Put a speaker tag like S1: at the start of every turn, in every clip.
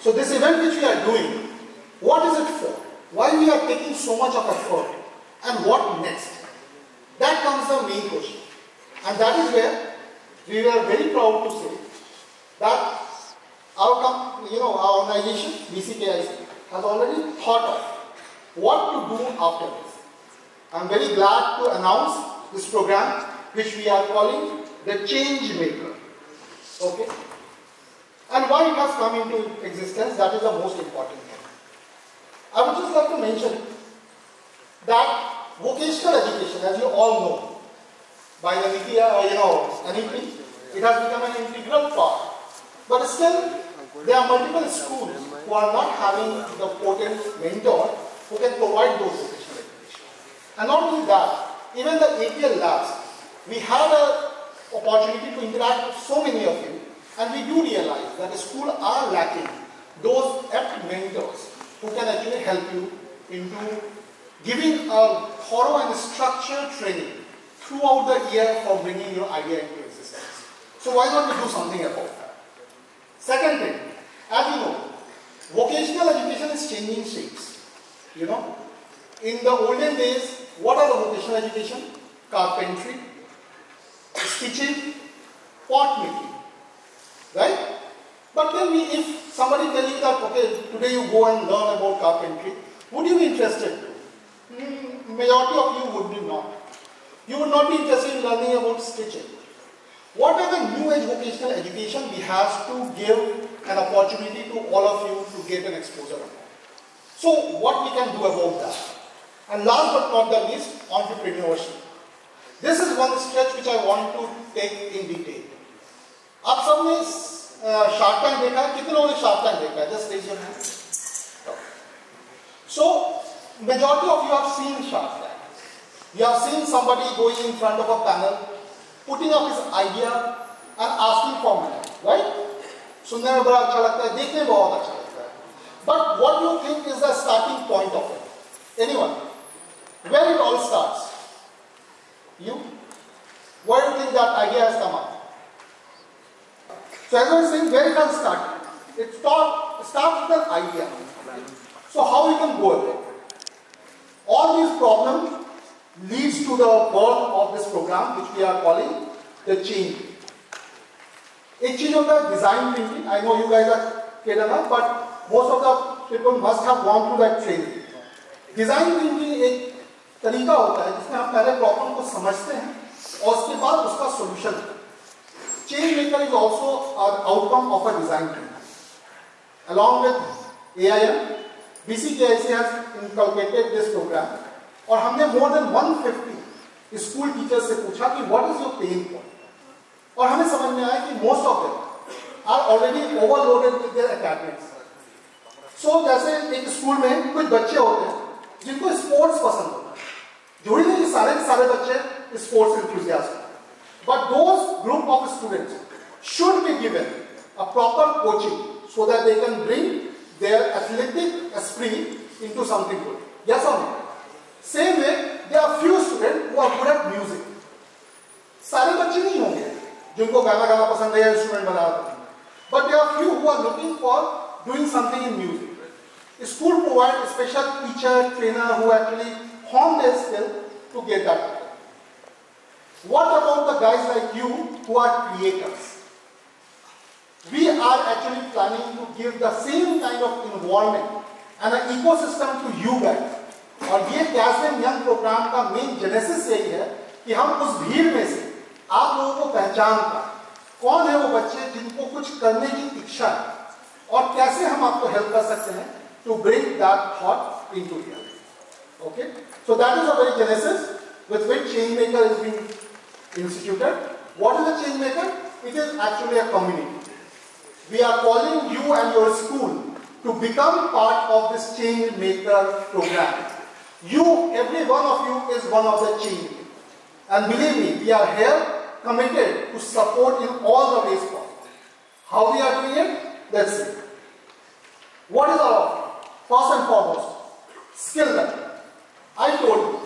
S1: So this event which we are doing, what is it for? Why we are taking so much of effort? And what next? That comes the main question. And that is where we were very proud to say that our organization, BCKIC, has already thought of what to do after this. I am very glad to announce this program which we are calling the Change Maker. Okay? And why it has come into existence, that is the most important thing. I would just like to mention that vocational education, as you all know, by the NEP, it has become an integral part. But still, there are multiple schools who are not having the potent mentor who can provide those vocational education. And not only that, even the APL labs, we have an opportunity to interact with so many of you, and we do realize that the schools are lacking those apt mentors who can actually help you into giving a thorough and structured training throughout the year for bringing your idea into existence. So why not we do something about that? Second thing, as you know, vocational education is changing shapes. You know, in the olden days, what are the vocational education? Carpentry, stitching, pot making, right? But then if somebody tell you that, okay, today you go and learn about carpentry, would you be interested to? Majority of you would be not. You would not be interested in learning about stitching. What are the new age vocational education we have to give an opportunity to all of you to get an exposure on? So what we can do about that? And last but not the least, entrepreneurship. This is one stretch which I want to take in detail. आप सबने Shark Tank देखा है? कितने लोगों ने Shark Tank देखा है? Just raise your hand. So majority of you have seen Shark Tank. You have seen somebody going in front of a panel, putting up his idea and asking for money, right? सुनने में बड़ा अच्छा लगता है, देखने में बहुत अच्छा लगता है. But what do you think is the starting point of it? Anyone? Where it all starts? You? Where do you think that idea has come up? So as I was saying, where it has started? It starts with an idea. So how we can go about it? All these problems leads to the birth of this program which we are calling the Change. एक चीज होता है design thinking. I know you guys are kid enough, but most of the people must have gone through that training. Design thinking एक तरीका होता है जिसमें हम पहले प्रॉब्लम को समझते हैं और उसके बाद उसका solution. Change maker is also an outcome of a design thinking. Along with AIM, BCKIC has inculcated this program. और हमने more than 150 स्कूल टीचर्स से पूछा कि what is your pain point? और हमें समझ में आया कि most of them are already overloaded with their academics. So जैसे एक स्कूल में कुछ बच्चे होते हैं जिनको स्पोर्ट्स पसंद होता है. जरूरी नहीं कि सारे के सारे बच्चे sports enthusiast. But those group of students should be given a proper coaching so that they can bring their athletic esprit into something good. Yes or no? Same way, there are few students who are good at music. सारे बच्चे नहीं होंगे जिनको गाना गाना पसंद है या इंस्ट्रूमेंट बना रहे हैं. But there are few who are looking for doing something in music. School provides a special teacher, trainer who actually hone their skill to get that. What about the guys like you who are creators? We are actually planning to give the same kind of environment and an ecosystem to you guys. और ये कैज़ young programme का main genesis यही है कि हम उस भीड़ में से आप लोगों को पहचान पाए कौन है वो बच्चे जिनको कुछ करने की इच्छा है और कैसे हम आपको हेल्प कर सकते हैं to bring that thought into reality. Okay, so that is a very genesis with which Change Maker is being instituted. What is a Change Maker? It is actually a community. We are calling you and your school to become part of this Change Maker program. You, every one of you is one of the change. And believe me, we are here committed to support in all the ways possible. How we are doing it? Let's see. What is our offer? First and foremost, skill learning. I told you,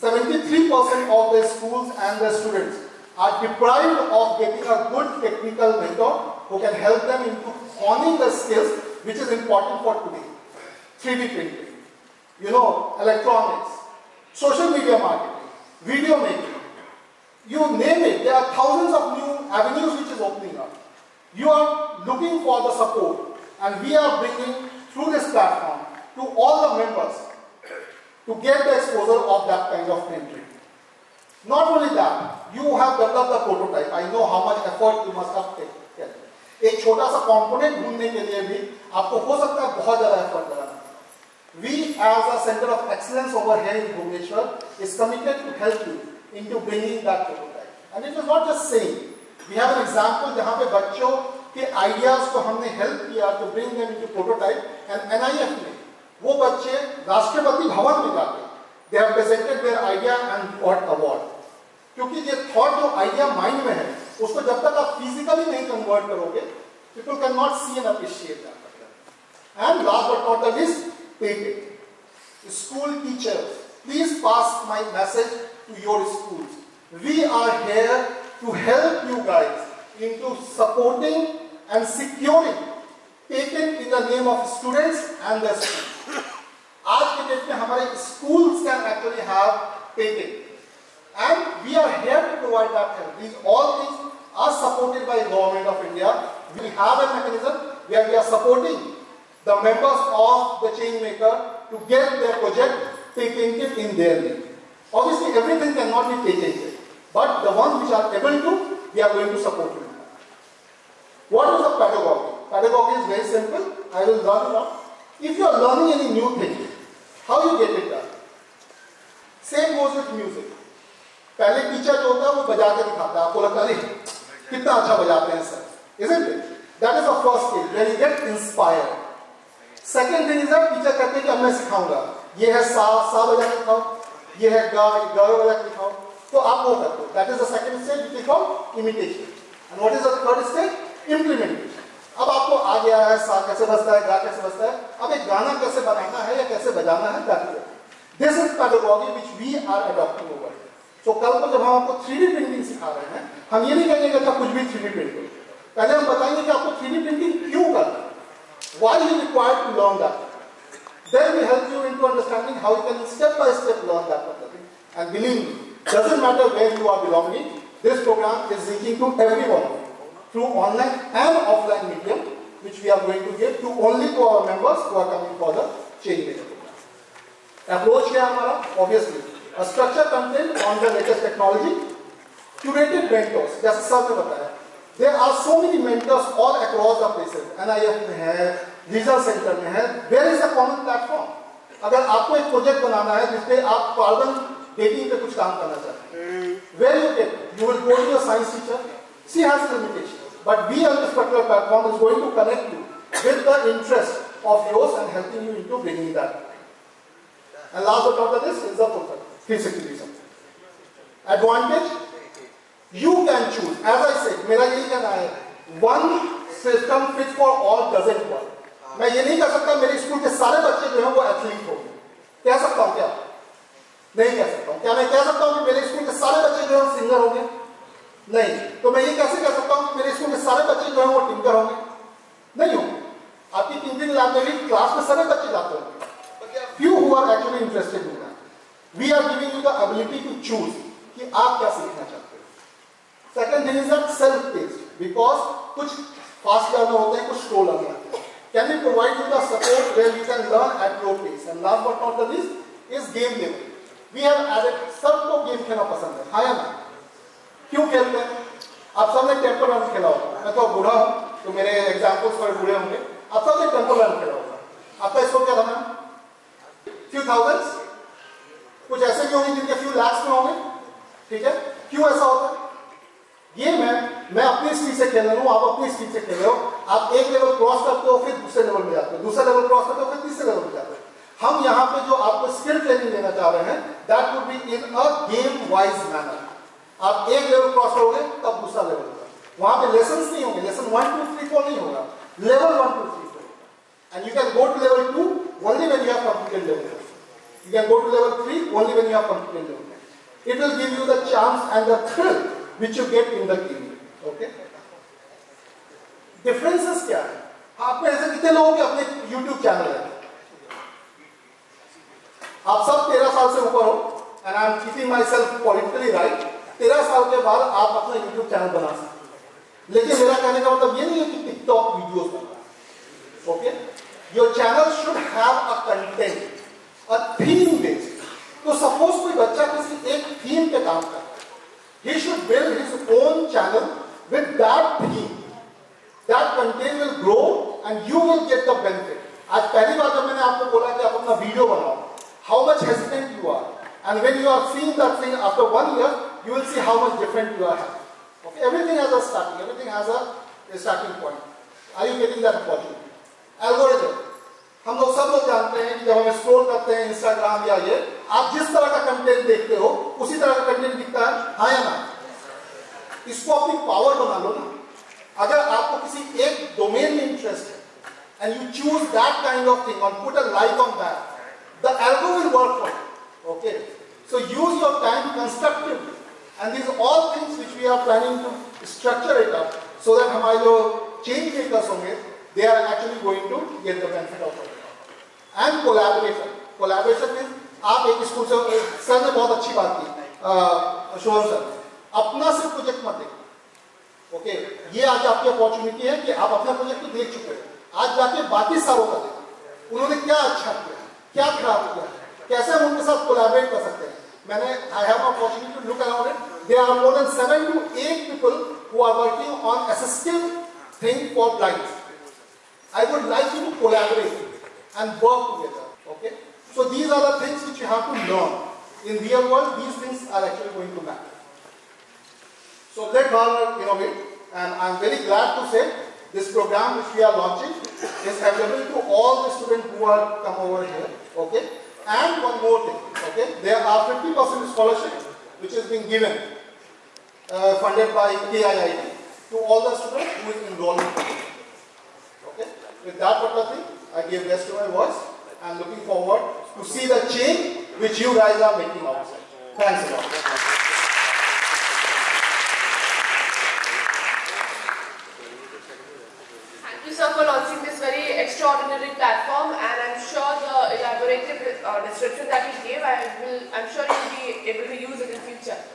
S1: 73% of the schools and the students are deprived of getting a good technical mentor who can help them into honing the skills which is important for today. 3D printing, you know, electronics, social media marketing, video making, you name it. There are thousands of new avenues which is opening up. You are looking for the support, and we are bringing through this platform to all the members to get the exposure of that kind of printing. Not only that, you have developed the prototype. I know how much effort you must have taken. एक छोटा सा component ढूंढने के लिए भी आपको हो सकता है बहुत ज़्यादा effort लगाना. We, as a center of excellence over here in Bhubaneswar, is committed to help you into bringing that prototype. And it is not just saying. We have an example जहाँ पे बच्चों के ideas को हमने help किया to bring them into prototype, and NIF ने वो बच्चे राष्ट्रपति भवन में जाके they have presented their idea and got award. क्योंकि ये thought जो idea mind में है, उसको जब तक आप physically नहीं convert करोगे, people cannot see and appreciate that. And last but not the least, patent. School teachers, please pass my message to your schools. We are here to help you guys into supporting and securing patent in the name of students and their schools. आज के date में हमारे schools can actually have patent, and we are here to provide that help. These all things are supported by the government of India. We have a mechanism where we are supporting the members of the chain maker to get their project patented in their name. Obviously, everything cannot be patented, but the ones which are able to, we are going to support you. What is the pedagogy? Pedagogy is very simple. I will learn it out. If you are learning any new thing, how you get it done? Same goes with music. पहले teacher जो होता है वो बजा के दिखाता है, आपको लगता है कितना अच्छा बजाते हैं sir, isn't it? That is the first stage where you get inspired. Second thing is that teacher कहते हैं कि अब मैं सिखाऊंगा, ये है सा बजा के दिखाओ, ये है गा बजा के दिखाओ, तो आप वो करते हो. That is the second stage, which is called imitation. And what is the third stage? Implementation. अब आपको आ गया है सा कैसे बजता है, गा कैसे बजता है, अब एक गाना कैसे बनाना है या कैसे बजाना है, that is it. This is pedagogy which we are adopting over here. So कल को जब हम आपको 3D प्रिंटिंग सिखा रहे हैं, हम ये नहीं कहेंगे कि अच्छा कुछ भी 3D प्रिंट करो. पहले हम बताएंगे कि आपको 3D प्रिंटिंग क्यों करना है, why you required to learn that. Then we help you into understanding how you can step by step learn that method. And believe me, doesn't matter where you are belonging, this program is reaching to everyone through online and offline medium, which we are going to give to only to our members who are coming for the chain maker program. Approach here हमारा, obviously, a structured content on the latest technology, curated mentors. जैसे sir ने बताया, there are so many mentors all across the places. NIF में है, regional centre में है. Where is the common platform? अगर आपको एक प्रोजेक्ट बनाना है जिसपे आप कार्बन डेटिंग पे कुछ काम करना चाहते हैं, where you get? You will go to your science teacher. She has limitations. But we on this particular platform is going to connect you with the interest of yours and helping you into bringing that. And last but not least is the total 360 reason. Advantage, you can choose. As I said, मेरा यही कहना है, one system fits for all doesn't work. मैं ये नहीं कह सकता मेरे स्कूल के सारे बच्चे जो हैं वो एथलीट हो गए. कह सकता हूँ क्या? नहीं कह सकता हूँ. क्या मैं कह सकता हूँ कि मेरे स्कूल के सारे बच्चे जो हैं सिंगर हो गए? नहीं. तो मैं ये कैसे कह सकता हूँ कि मेरे स्कूल के सारे बच्चे जो हैं वो टिंकर होंगे? नहीं होंगे. आपकी टिंकरिंग लैब में भी क्लास में सारे बच्चे जाते होंगे. Few who are actually interested in that. We are giving you the ability to choose कि आप क्या सीखना चाहते हो. Second thing is that self-paced, because कुछ fast learner होते हैं, कुछ slow learner होते हैं. Can we provide you the support where you can learn at your pace? And last but not the least is game level. We have added, सबको game खेलना पसंद है, हाँ या ना? क्यों खेलते हैं? आप सबने टेम्पल रन खेला होगा. मैं तो बूढ़ा हूँ, तो मेरे एग्जाम्पल्स थोड़े बूढ़े होंगे. आप सबने टेम्पल रन खेला होगा. आपका स्कोर क्या था मैम? Few thousands. कुछ ऐसे भी होंगे जिनके few lakhs में होंगे. ठीक है? क्यों ऐसा होता है? गेम है, मैं अपनी स्पीड से खेल रहा हूँ, आप अपनी स्पीड से खेल रहे हो. आप एक लेवल क्रॉस करते हो, फिर दूसरे लेवल में जाते हो, दूसरा लेवल क्रॉस करते हो, फिर तीसरे लेवल में जाते हो. हम यहाँ पे जो आपको स्किल ट्रेनिंग देना चाह रहे हैं, that would be in a game wise manner. आप एक लेवल क्रॉस करोगे तब दूसरा लेवल होगा. वहां पे लेसन्स नहीं होंगे, लेसन 1 2 3 4 नहीं होगा, level 1 2 3 4. And you can go to level 2 only when you have completed level 1. You can go to level 3 only when you have completed level 1. It will give you the chance and the thrill which you get in the game. Okay? Differences क्या है? आप में ऐसे कितने लोगों के अपने YouTube channel है, आप सब 13 साल से ऊपर हो, and I am keeping my self politically right, 13 साल के बाद आप अपना YouTube चैनल बना सकते हैं। लेकिन मेरा कहने का मतलब ये नहीं है कि टिकटॉक वीडियोस बनना, okay? Your channel should have a content, a theme based. तो सपोज कोई बच्चा किसी एक थीम पे काम कर रहा है, he should build his own channel with that theme. That content will grow and you will get the benefit. आज पहली बार जब मैंने आपको बोला कि आप अपना वीडियो बनाओ, how much hesitant you are, and when you are seeing that thing after 1 year, you will see how much different you are having. Okay, everything has a starting, everything has a starting point. Are you getting that opportunity? Algorithm. हम लोग सब लोग जानते हैं कि जब हम scroll करते हैं इंस्टाग्राम या ये, आप जिस तरह का कंटेंट देखते हो उसी तरह का कंटेंट दिखता है, हाँ या ना? इसको अपनी पावर बना लो ना। अगर आपको किसी एक डोमेन में इंटरेस्ट है and you choose that kind of thing और put a like on that, the algo will work for you. Okay, so use your time constructively, and these all things which we are planning to structure it up so that हमारे जो change makers होंगे, they are actually going to get the benefit of it. And collaboration. Collaboration means आप एक school से, sir ने बहुत अच्छी बात की, शुभम सर, अपना सिर्फ प्रोजेक्ट मत देखो, ओके? ये आज आपकी अपॉर्चुनिटी है कि आप अपना प्रोजेक्ट तो देख चुके हैं, आज जाके बाकी सारों का देखो, उन्होंने क्या अच्छा किया, क्या खराब किया, कैसे हम उनके साथ कोलैबोरेट कर सकते हैं। मैंने I have opportunity to look around it, there are more than 7 to 8 people who are working on assistive thing for blinds. I would like you to collaborate and work together, okay? So these are the things which you have to learn. In real world, these things are actually going to matter. So let's all innovate, and I'm very glad to say this program which we are launching is available to all the students who are come over here, okay? And one more thing, okay? There are 50% scholarship which is being given, funded by KIIT to all the students who is enrolled in the program. With that particular thing, I give rest to my voice. I am looking forward to see the change which you guys are making outside. Thanks a lot.
S2: Thank you, sir, for launching this very extraordinary platform, and I'm sure the elaborative description that he gave, I'm sure you'll be able to use it in future.